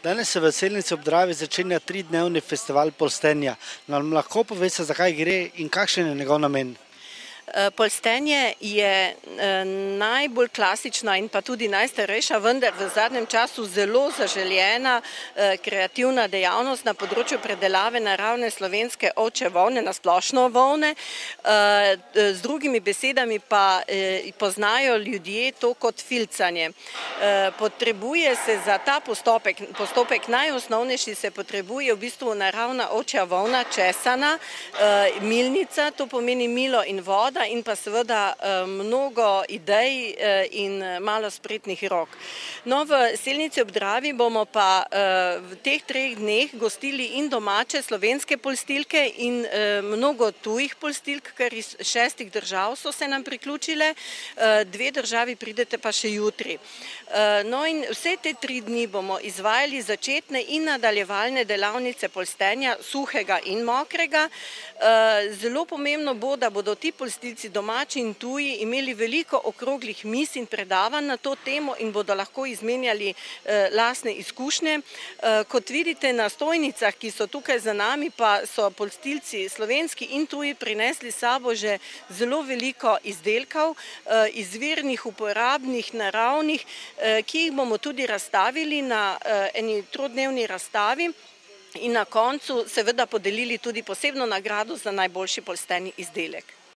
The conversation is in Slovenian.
Danes se v Selnici ob Dravi začenja 3-dnevni festival polstenja. Nam lahko poveste, zakaj gre in kakšen je njegov namen? Polstenje je najbolj klasična in pa tudi najstarejša, vendar v zadnjem času zelo zaželjena kreativna dejavnost na področju predelave naravne slovenske ovčje volne, na splošno volne. Z drugimi besedami pa poznajo ljudje to kot filcanje. Potrebuje se za ta postopek najosnovnejši se potrebuje v bistvu naravna ovčja volna, česana, milnica, to pomeni milo in voda, in pa seveda mnogo idej in malo spretnih rok. No, v Selnici ob Dravi bomo pa v teh 3 dneh gostili in domače slovenske polstilke in mnogo tujih polstilk, ker iz 6 držav so se nam priključile, 2 državi pridete pa še jutri. No in vse te 3 dni bomo izvajali začetne in nadaljevalne delavnice polstenja, suhega in mokrega. Zelo pomembno bo, da bodo ti polstilci domači in tuji imeli veliko okroglih miz in predavanj na to temo in bodo lahko izmenjali lastne izkušnje. Kot vidite na stojnicah, ki so tukaj za nami, pa so polstilci slovenski in tuji prinesli s sabo že zelo veliko izdelkov, izvirnih, uporabnih, naravnih, ki jih bomo tudi razstavili na eni 3-dnevni razstavi in na koncu seveda podelili tudi posebno nagrado za najboljši polsteni izdelek.